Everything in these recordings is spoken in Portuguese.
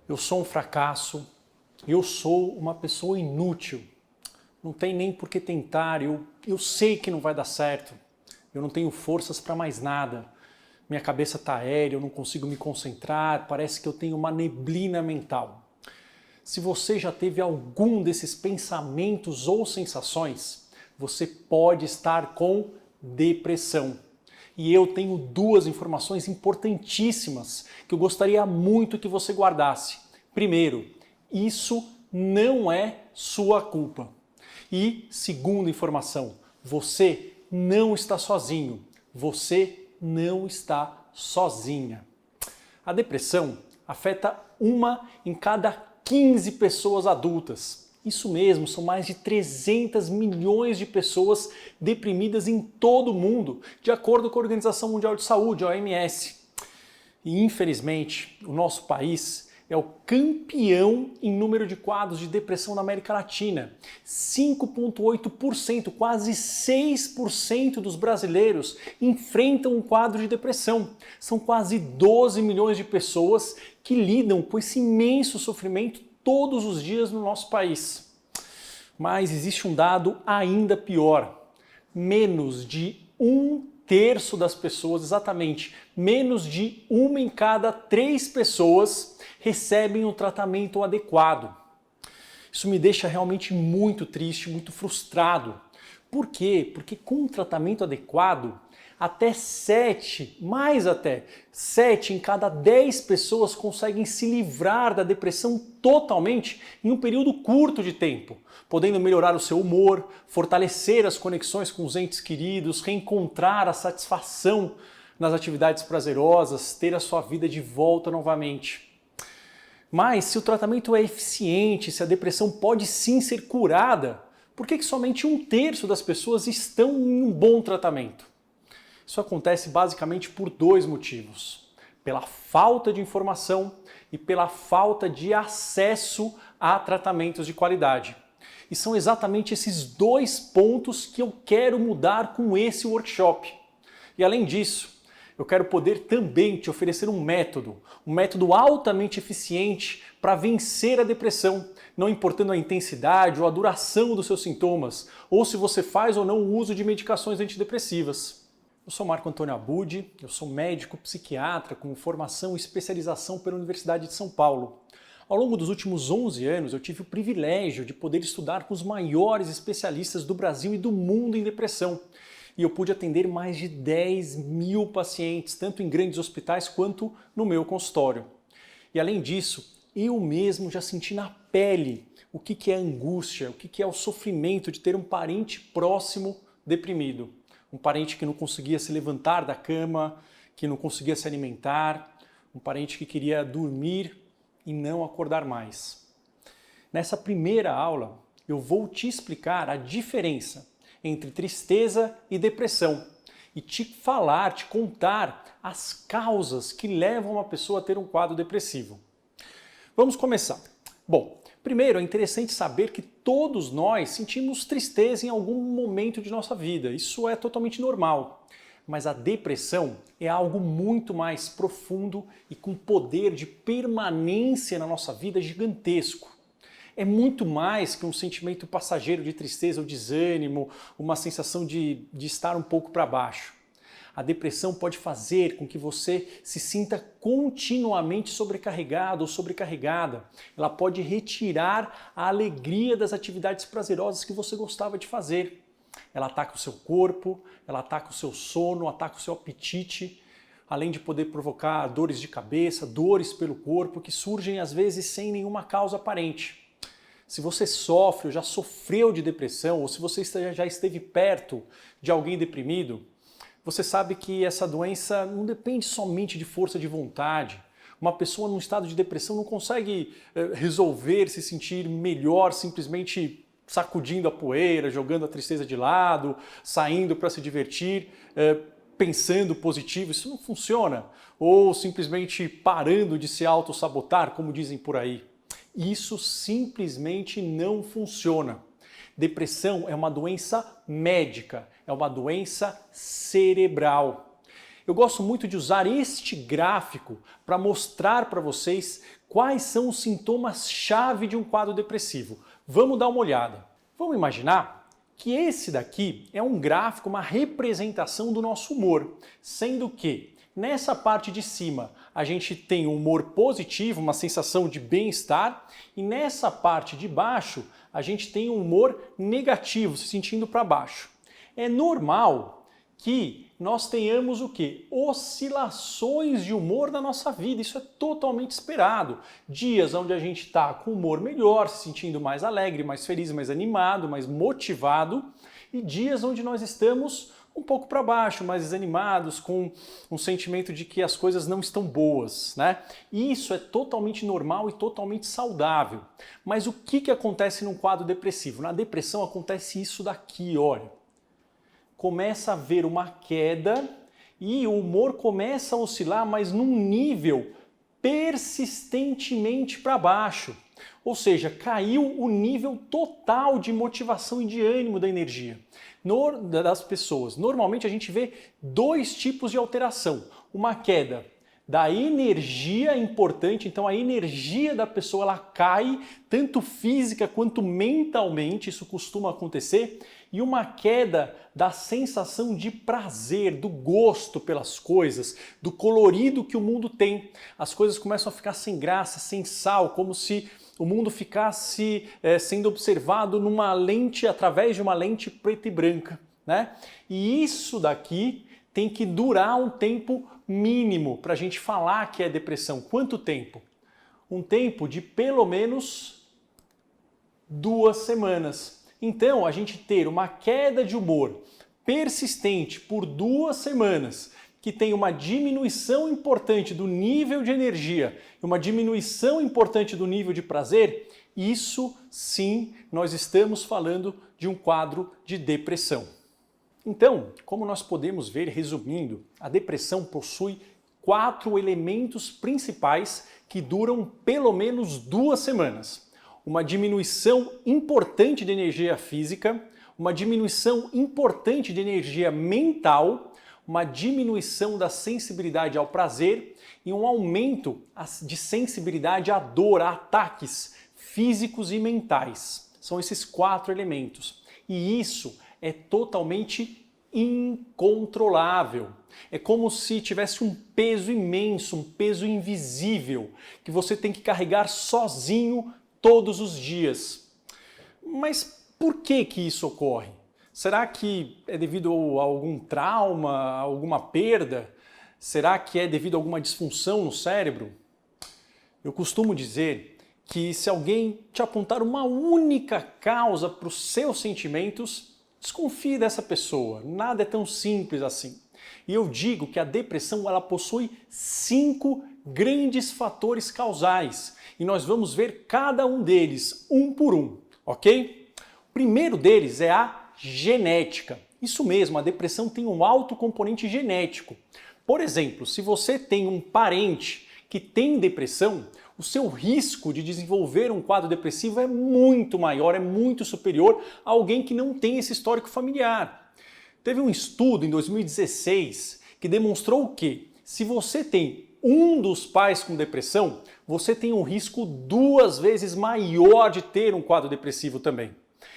Eu sou um fracasso, eu sou uma pessoa inútil, não tem nem por que tentar, eu sei que não vai dar certo, eu não tenho forças para mais nada, minha cabeça está aérea, eu não consigo me concentrar, parece que eu tenho uma neblina mental. Se você já teve algum desses pensamentos ou sensações, você pode estar com depressão. E eu tenho duas informações importantíssimas que eu gostaria muito que você guardasse. Primeiro, isso não é sua culpa. E segunda informação, você não está sozinho, você não está sozinha. A depressão afeta 1 em cada 15 pessoas adultas. Isso mesmo, são mais de 300 milhões de pessoas deprimidas em todo o mundo, de acordo com a Organização Mundial de Saúde, a OMS. E infelizmente, o nosso país é o campeão em número de quadros de depressão na América Latina. 5,8%, quase 6% dos brasileiros enfrentam um quadro de depressão. São quase 12 milhões de pessoas que lidam com esse imenso sofrimento todos os dias no nosso país. Mas existe um dado ainda pior. Menos de 1/3 das pessoas, exatamente, menos de 1 em cada 3 pessoas recebem o tratamento adequado. Isso me deixa realmente muito triste, muito frustrado. Por quê? Porque com o tratamento adequado, até 7 em cada 10 pessoas conseguem se livrar da depressão totalmente em um período curto de tempo, podendo melhorar o seu humor, fortalecer as conexões com os entes queridos, reencontrar a satisfação nas atividades prazerosas, ter a sua vida de volta novamente. Mas se o tratamento é eficiente, se a depressão pode sim ser curada, por que somente 1/3 das pessoas estão em um bom tratamento? Isso acontece basicamente por 2 motivos. Pela falta de informação e pela falta de acesso a tratamentos de qualidade. E são exatamente esses 2 pontos que eu quero mudar com esse workshop. E além disso, eu quero poder também te oferecer um método altamente eficiente para vencer a depressão, não importando a intensidade ou a duração dos seus sintomas, ou se você faz ou não o uso de medicações antidepressivas. Eu sou Marco Antônio Abud, eu sou médico psiquiatra com formação e especialização pela Universidade de São Paulo. Ao longo dos últimos 11 anos, eu tive o privilégio de poder estudar com os maiores especialistas do Brasil e do mundo em depressão. E eu pude atender mais de 10 mil pacientes, tanto em grandes hospitais quanto no meu consultório. E além disso, eu mesmo já senti na pele o que é a angústia, o que é o sofrimento de ter um parente próximo deprimido. Um parente que não conseguia se levantar da cama, que não conseguia se alimentar, um parente que queria dormir e não acordar mais. Nessa primeira aula, eu vou te explicar a diferença entre tristeza e depressão e te contar as causas que levam uma pessoa a ter um quadro depressivo. Vamos começar. Bom, primeiro é interessante saber que todos nós sentimos tristeza em algum momento de nossa vida. Isso é totalmente normal. Mas a depressão é algo muito mais profundo e com poder de permanência na nossa vida gigantesco. É muito mais que um sentimento passageiro de tristeza ou desânimo, uma sensação de estar um pouco para baixo. A depressão pode fazer com que você se sinta continuamente sobrecarregado ou sobrecarregada. Ela pode retirar a alegria das atividades prazerosas que você gostava de fazer. Ela ataca o seu corpo, ela ataca o seu sono, ataca o seu apetite, além de poder provocar dores de cabeça, dores pelo corpo, que surgem às vezes sem nenhuma causa aparente. Se você sofre ou já sofreu de depressão, ou se você já esteve perto de alguém deprimido, você sabe que essa doença não depende somente de força de vontade. Uma pessoa num estado de depressão não consegue resolver se sentir melhor simplesmente sacudindo a poeira, jogando a tristeza de lado, saindo para se divertir, pensando positivo. Isso não funciona. Ou simplesmente parando de se auto-sabotar, como dizem por aí. Isso simplesmente não funciona. Depressão é uma doença médica, é uma doença cerebral. Eu gosto muito de usar este gráfico para mostrar para vocês Quais são os sintomas-chave de um quadro depressivo? Vamos dar uma olhada. Vamos imaginar que esse daqui é um gráfico, uma representação do nosso humor, sendo que nessa parte de cima a gente tem um humor positivo, uma sensação de bem-estar, e nessa parte de baixo a gente tem um humor negativo, se sentindo para baixo. É normal que nós tenhamos o quê? Oscilações de humor na nossa vida, isso é totalmente esperado. Dias onde a gente está com humor melhor, se sentindo mais alegre, mais feliz, mais animado, mais motivado, e dias onde nós estamos um pouco para baixo, mais desanimados, com um sentimento de que as coisas não estão boas, né? E isso é totalmente normal e totalmente saudável. Mas o que acontece num quadro depressivo? Na depressão acontece isso daqui, olha. Começa a haver uma queda e o humor começa a oscilar, mas num nível persistentemente para baixo. Ou seja, caiu o nível total de motivação e de ânimo da energia das pessoas. Normalmente a gente vê dois tipos de alteração. Uma queda da energia importante, então a energia da pessoa ela cai, tanto física quanto mentalmente, isso costuma acontecer, e uma queda da sensação de prazer, do gosto pelas coisas, do colorido que o mundo tem. As coisas começam a ficar sem graça, sem sal, como se o mundo ficasse sendo observado numa lente, através de uma lente preta e branca, né? E isso daqui tem que durar um tempo mínimo para a gente falar que é depressão. Quanto tempo? Um tempo de pelo menos 2 semanas. Então, a gente ter uma queda de humor persistente por 2 semanas, que tem uma diminuição importante do nível de energia e uma diminuição importante do nível de prazer, isso sim nós estamos falando de um quadro de depressão. Então, como nós podemos ver, resumindo, a depressão possui 4 elementos principais que duram pelo menos 2 semanas. Uma diminuição importante de energia física, uma diminuição importante de energia mental, uma diminuição da sensibilidade ao prazer e um aumento de sensibilidade à dor, a ataques físicos e mentais. São esses 4 elementos. E isso é totalmente incontrolável. É como se tivesse um peso imenso, um peso invisível, que você tem que carregar sozinho todos os dias. Mas por que isso ocorre? Será que é devido a algum trauma, a alguma perda? Será que é devido a alguma disfunção no cérebro? Eu costumo dizer que se alguém te apontar uma única causa para os seus sentimentos, desconfie dessa pessoa. Nada é tão simples assim. E eu digo que a depressão ela possui 5 grandes fatores causais. E nós vamos ver cada um deles, um por um, ok? O primeiro deles é a genética. Isso mesmo, a depressão tem um alto componente genético. Por exemplo, se você tem um parente que tem depressão, o seu risco de desenvolver um quadro depressivo é muito maior, é muito superior a alguém que não tem esse histórico familiar. Teve um estudo em 2016 que demonstrou que se você tem um dos pais com depressão, você tem um risco 2 vezes maior de ter um quadro depressivo também.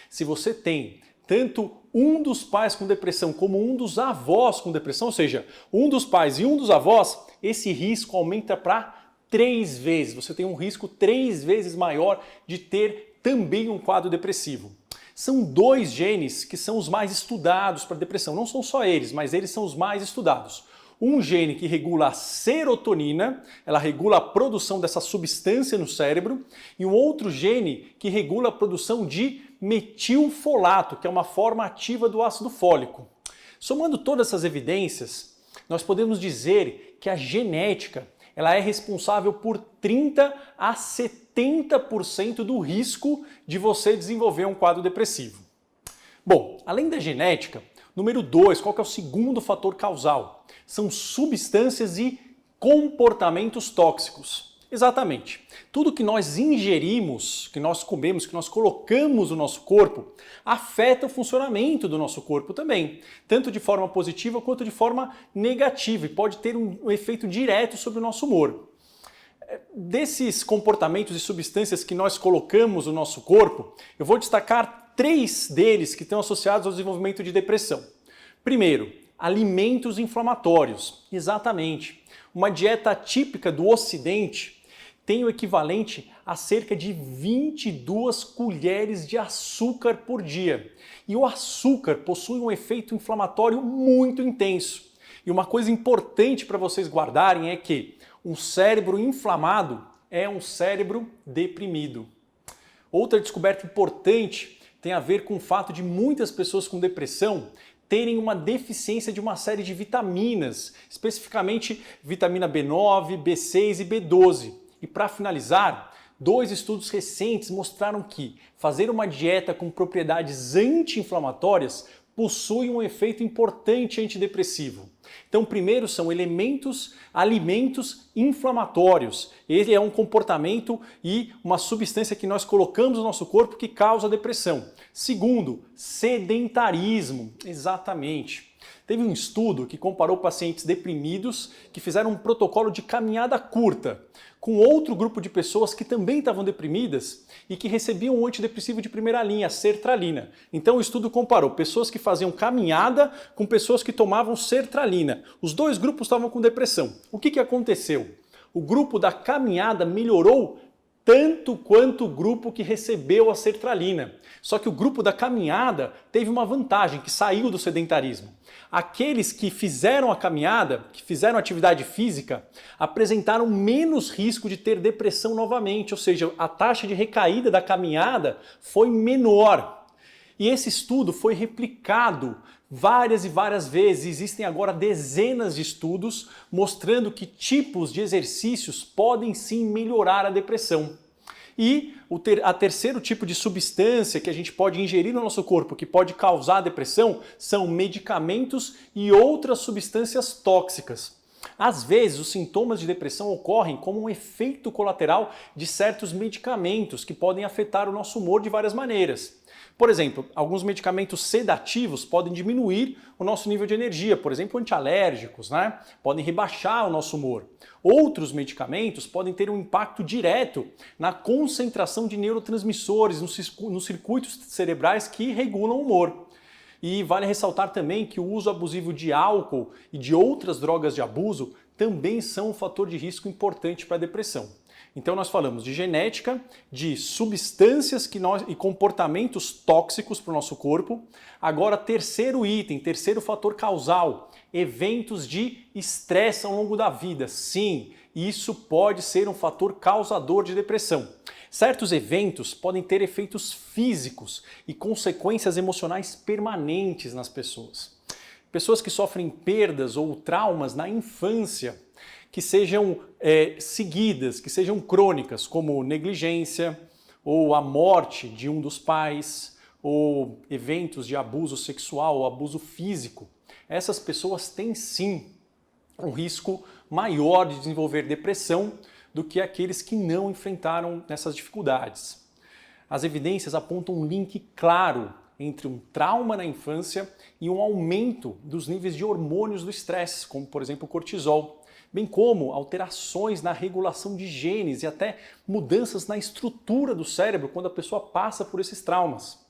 Se você tem tanto um dos pais com depressão como um dos avós com depressão, ou seja, um dos pais e um dos avós, esse risco aumenta para 3 vezes. Você tem um risco 3 vezes maior de ter também um quadro depressivo. São 2 genes que são os mais estudados para depressão. Não são só eles, mas eles são os mais estudados. Um gene que regula a serotonina, ela regula a produção dessa substância no cérebro, e um outro gene que regula a produção de metilfolato, que é uma forma ativa do ácido fólico. Somando todas essas evidências, nós podemos dizer que a genética ela é responsável por 30 a 70% do risco de você desenvolver um quadro depressivo. Bom, além da genética, número 2, qual que é o segundo fator causal? São substâncias e comportamentos tóxicos. Exatamente. Tudo que nós ingerimos, que nós comemos, que nós colocamos no nosso corpo, afeta o funcionamento do nosso corpo também, tanto de forma positiva quanto de forma negativa, e pode ter um efeito direto sobre o nosso humor. Desses comportamentos e substâncias que nós colocamos no nosso corpo, eu vou destacar 3 deles que estão associados ao desenvolvimento de depressão. Primeiro, alimentos inflamatórios. Exatamente. Uma dieta típica do Ocidente tem o equivalente a cerca de 22 colheres de açúcar por dia. E o açúcar possui um efeito inflamatório muito intenso. E uma coisa importante para vocês guardarem é que um cérebro inflamado é um cérebro deprimido. Outra descoberta importante tem a ver com o fato de muitas pessoas com depressão terem uma deficiência de uma série de vitaminas, especificamente vitamina B9, B6 e B12. E para finalizar, 2 estudos recentes mostraram que fazer uma dieta com propriedades anti-inflamatórias possui um efeito importante antidepressivo. Então, primeiro são alimentos inflamatórios. Ele é um comportamento e uma substância que nós colocamos no nosso corpo que causa depressão. Segundo, sedentarismo. Exatamente. Teve um estudo que comparou pacientes deprimidos que fizeram um protocolo de caminhada curta com outro grupo de pessoas que também estavam deprimidas e que recebiam um antidepressivo de primeira linha, a sertralina. Então o estudo comparou pessoas que faziam caminhada com pessoas que tomavam sertralina. Os 2 grupos estavam com depressão. O que aconteceu? O grupo da caminhada melhorou tanto quanto o grupo que recebeu a sertralina. Só que o grupo da caminhada teve uma vantagem, que saiu do sedentarismo. Aqueles que fizeram a caminhada, que fizeram atividade física, apresentaram menos risco de ter depressão novamente, ou seja, a taxa de recaída da caminhada foi menor. E esse estudo foi replicado várias e várias vezes. Existem agora dezenas de estudos mostrando que tipos de exercícios podem sim melhorar a depressão. E a terceiro tipo de substância que a gente pode ingerir no nosso corpo que pode causar depressão são medicamentos e outras substâncias tóxicas. Às vezes, os sintomas de depressão ocorrem como um efeito colateral de certos medicamentos que podem afetar o nosso humor de várias maneiras. Por exemplo, alguns medicamentos sedativos podem diminuir o nosso nível de energia, por exemplo, antialérgicos, né? Podem rebaixar o nosso humor. Outros medicamentos podem ter um impacto direto na concentração de neurotransmissores nos circuitos cerebrais que regulam o humor. E vale ressaltar também que o uso abusivo de álcool e de outras drogas de abuso também são um fator de risco importante para a depressão. Então nós falamos de genética, de substâncias e comportamentos tóxicos para o nosso corpo. Agora, terceiro item, terceiro fator causal, eventos de estresse ao longo da vida. Sim, isso pode ser um fator causador de depressão. Certos eventos podem ter efeitos físicos e consequências emocionais permanentes nas pessoas. Pessoas que sofrem perdas ou traumas na infância, que sejam seguidas, que sejam crônicas, como negligência, ou a morte de um dos pais, ou eventos de abuso sexual ou abuso físico. Essas pessoas têm sim um risco maior de desenvolver depressão do que aqueles que não enfrentaram essas dificuldades. As evidências apontam um link claro entre um trauma na infância e um aumento dos níveis de hormônios do estresse, como por exemplo o cortisol, bem como alterações na regulação de genes e até mudanças na estrutura do cérebro quando a pessoa passa por esses traumas.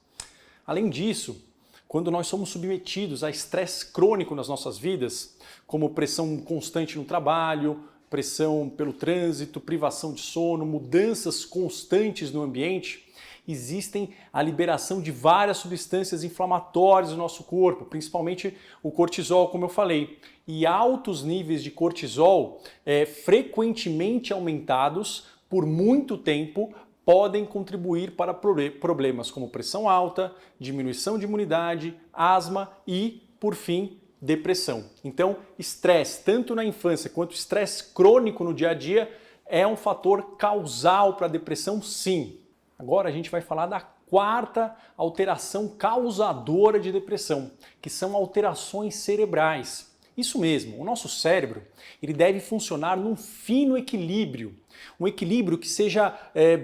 Além disso, quando nós somos submetidos a estresse crônico nas nossas vidas, como pressão constante no trabalho, pressão pelo trânsito, privação de sono, mudanças constantes no ambiente, existem a liberação de várias substâncias inflamatórias no nosso corpo, principalmente o cortisol, como eu falei. E altos níveis de cortisol, frequentemente aumentados por muito tempo, podem contribuir para problemas como pressão alta, diminuição de imunidade, asma e, por fim, depressão. Então, estresse, tanto na infância quanto estresse crônico no dia a dia, é um fator causal para a depressão, sim. Agora a gente vai falar da quarta alteração causadora de depressão, que são alterações cerebrais. Isso mesmo, o nosso cérebro ele deve funcionar num fino equilíbrio, um equilíbrio que seja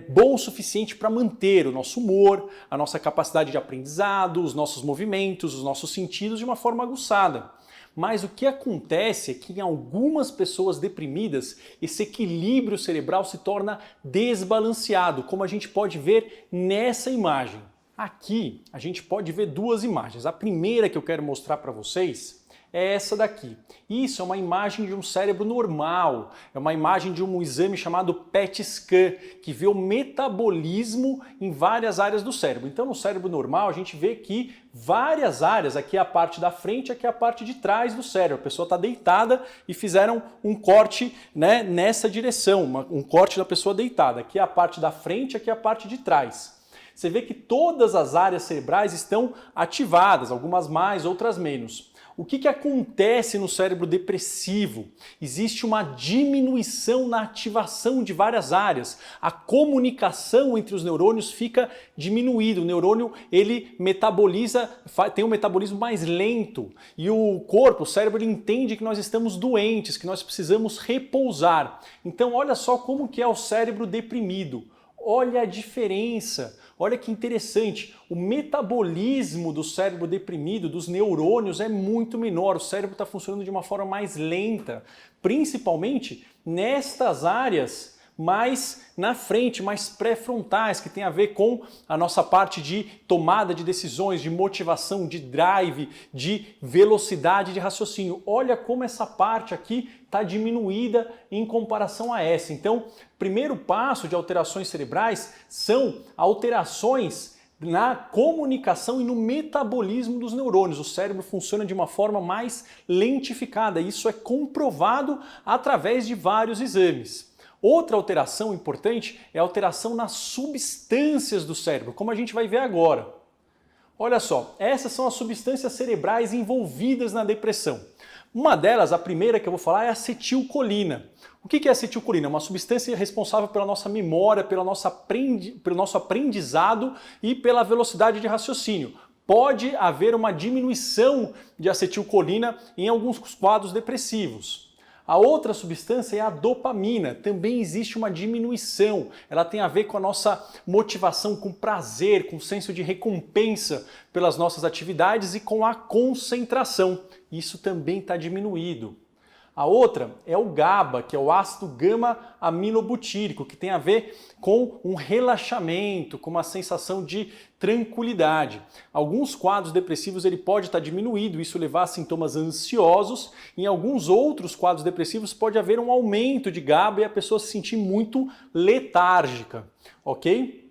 bom o suficiente para manter o nosso humor, a nossa capacidade de aprendizado, os nossos movimentos, os nossos sentidos de uma forma aguçada. Mas o que acontece é que em algumas pessoas deprimidas, esse equilíbrio cerebral se torna desbalanceado, como a gente pode ver nessa imagem. Aqui a gente pode ver duas imagens. A primeira que eu quero mostrar para vocês é essa daqui. Isso é uma imagem de um cérebro normal, é uma imagem de um exame chamado PET scan, que vê o metabolismo em várias áreas do cérebro. Então no cérebro normal a gente vê que várias áreas, aqui é a parte da frente, aqui é a parte de trás do cérebro. A pessoa está deitada e fizeram um corte, né, nessa direção, um corte da pessoa deitada. Aqui é a parte da frente, aqui é a parte de trás. Você vê que todas as áreas cerebrais estão ativadas, algumas mais, outras menos. O que acontece no cérebro depressivo? Existe uma diminuição na ativação de várias áreas. A comunicação entre os neurônios fica diminuída. O neurônio ele metaboliza, tem um metabolismo mais lento. E o corpo, o cérebro, ele entende que nós estamos doentes, que nós precisamos repousar. Então olha só como que é o cérebro deprimido. Olha a diferença. Olha que interessante, o metabolismo do cérebro deprimido, dos neurônios, é muito menor. O cérebro está funcionando de uma forma mais lenta, principalmente nestas áreas mais na frente, mais pré-frontais, que tem a ver com a nossa parte de tomada de decisões, de motivação, de drive, de velocidade de raciocínio. Olha como essa parte aqui está diminuída em comparação a essa. Então, primeiro passo de alterações cerebrais são alterações na comunicação e no metabolismo dos neurônios. O cérebro funciona de uma forma mais lentificada. Isso é comprovado através de vários exames. Outra alteração importante é a alteração nas substâncias do cérebro, como a gente vai ver agora. Olha só, essas são as substâncias cerebrais envolvidas na depressão. Uma delas, a primeira que eu vou falar, é a acetilcolina. O que é a acetilcolina? É uma substância responsável pela nossa memória, pelo nosso aprendizado e pela velocidade de raciocínio. Pode haver uma diminuição de acetilcolina em alguns quadros depressivos. A outra substância é a dopamina, também existe uma diminuição. Ela tem a ver com a nossa motivação, com prazer, com o senso de recompensa pelas nossas atividades e com a concentração. Isso também está diminuído. A outra é o GABA, que é o ácido gama-aminobutírico, que tem a ver com um relaxamento, com uma sensação de tranquilidade. Alguns quadros depressivos ele pode estar diminuído, isso levar a sintomas ansiosos. Em alguns outros quadros depressivos pode haver um aumento de GABA e a pessoa se sentir muito letárgica, ok?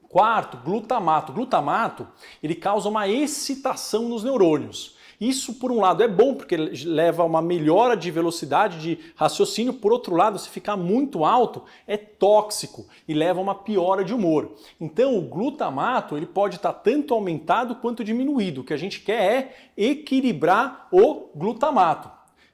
Quarto, glutamato. Glutamato, ele causa uma excitação nos neurônios. Isso, por um lado, é bom porque leva a uma melhora de velocidade de raciocínio. Por outro lado, se ficar muito alto, é tóxico e leva a uma piora de humor. Então, o glutamato ele pode estar tanto aumentado quanto diminuído. O que a gente quer é equilibrar o glutamato.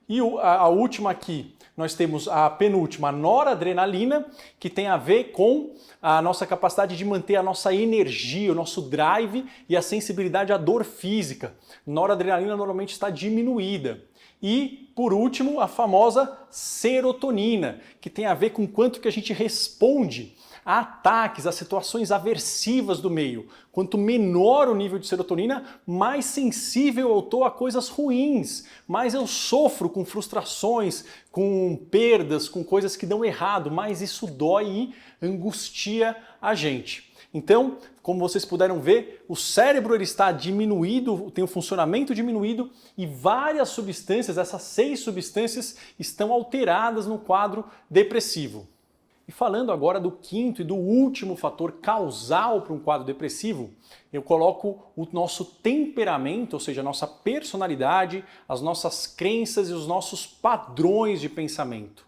E a última aqui, nós temos a penúltima, a noradrenalina, que tem a ver com a nossa capacidade de manter a nossa energia, o nosso drive e a sensibilidade à dor física. Noradrenalina normalmente está diminuída. E, por último, a famosa serotonina, que tem a ver com quanto que a gente responde a ataques, a situações aversivas do meio. Quanto menor o nível de serotonina, mais sensível eu estou a coisas ruins, mais eu sofro com frustrações, com perdas, com coisas que dão errado, mais isso dói e angustia a gente. Então, como vocês puderam ver, o cérebro ele está diminuído, tem um funcionamento diminuído e várias substâncias, essas 6 substâncias, estão alteradas no quadro depressivo. E falando agora do quinto e do último fator causal para um quadro depressivo, eu coloco o nosso temperamento, ou seja, a nossa personalidade, as nossas crenças e os nossos padrões de pensamento.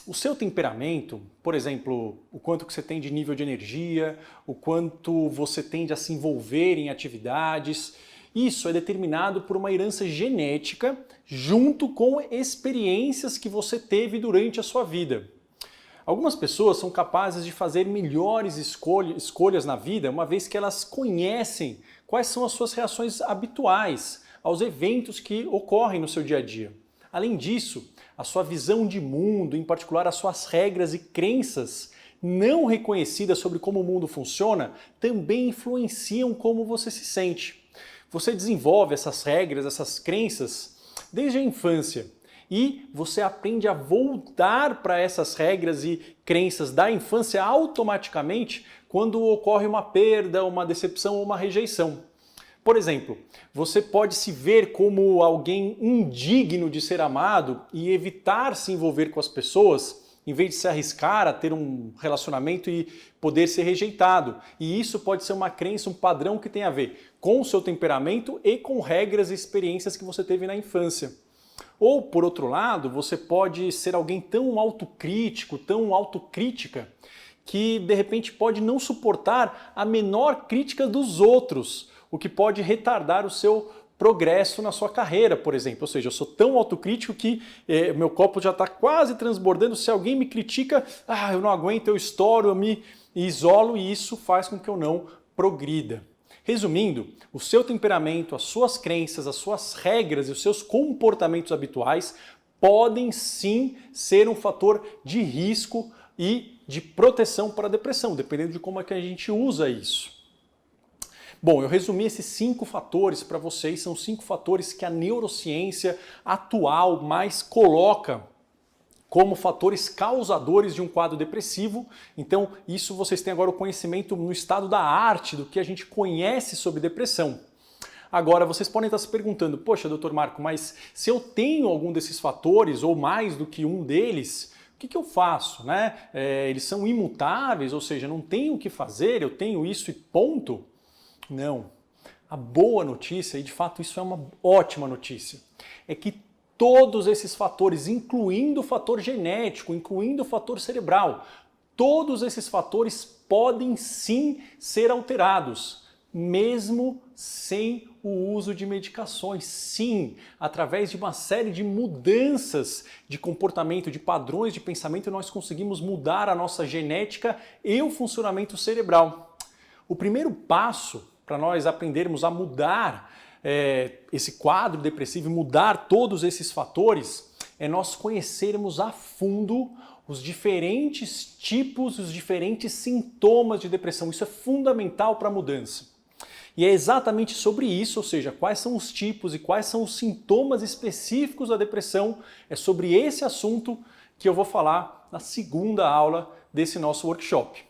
O seu temperamento, por exemplo, o quanto que você tem de nível de energia, o quanto você tende a se envolver em atividades, isso é determinado por uma herança genética junto com experiências que você teve durante a sua vida. Algumas pessoas são capazes de fazer melhores escolhas na vida, uma vez que elas conhecem quais são as suas reações habituais aos eventos que ocorrem no seu dia a dia. Além disso, a sua visão de mundo, em particular as suas regras e crenças não reconhecidas sobre como o mundo funciona, também influenciam como você se sente. Você desenvolve essas regras, essas crenças desde a infância. E você aprende a voltar para essas regras e crenças da infância automaticamente quando ocorre uma perda, uma decepção ou uma rejeição. Por exemplo, você pode se ver como alguém indigno de ser amado e evitar se envolver com as pessoas, em vez de se arriscar a ter um relacionamento e poder ser rejeitado. E isso pode ser uma crença, um padrão que tem a ver com o seu temperamento e com regras e experiências que você teve na infância. Ou, por outro lado, você pode ser alguém tão autocrítico, tão autocrítica, que de repente pode não suportar a menor crítica dos outros, o que pode retardar o seu progresso na sua carreira, por exemplo. Ou seja, eu sou tão autocrítico que meu copo já está quase transbordando, se alguém me critica, eu não aguento, eu estouro, eu me isolo e isso faz com que eu não progrida. Resumindo, o seu temperamento, as suas crenças, as suas regras e os seus comportamentos habituais podem sim ser um fator de risco e de proteção para a depressão, dependendo de como é que a gente usa isso. Bom, eu resumi esses 5 fatores para vocês, são 5 fatores que a neurociência atual mais coloca como fatores causadores de um quadro depressivo. Então, isso vocês têm agora o conhecimento no estado da arte do que a gente conhece sobre depressão. Agora, vocês podem estar se perguntando, poxa, doutor Marco, mas se eu tenho algum desses fatores ou mais do que um deles, o que eu faço, né? Eles são imutáveis, ou seja, não tenho o que fazer, eu tenho isso e ponto? Não. A boa notícia, e de fato isso é uma ótima notícia, é que todos esses fatores, incluindo o fator genético, incluindo o fator cerebral, todos esses fatores podem sim ser alterados, mesmo sem o uso de medicações. Sim, através de uma série de mudanças de comportamento, de padrões de pensamento, nós conseguimos mudar a nossa genética e o funcionamento cerebral. O primeiro passo para nós aprendermos a mudar esse quadro depressivo e mudar todos esses fatores é nós conhecermos a fundo os diferentes tipos, os diferentes sintomas de depressão. Isso é fundamental para a mudança. E é exatamente sobre isso, ou seja, quais são os tipos e quais são os sintomas específicos da depressão, é sobre esse assunto que eu vou falar na segunda aula desse nosso workshop.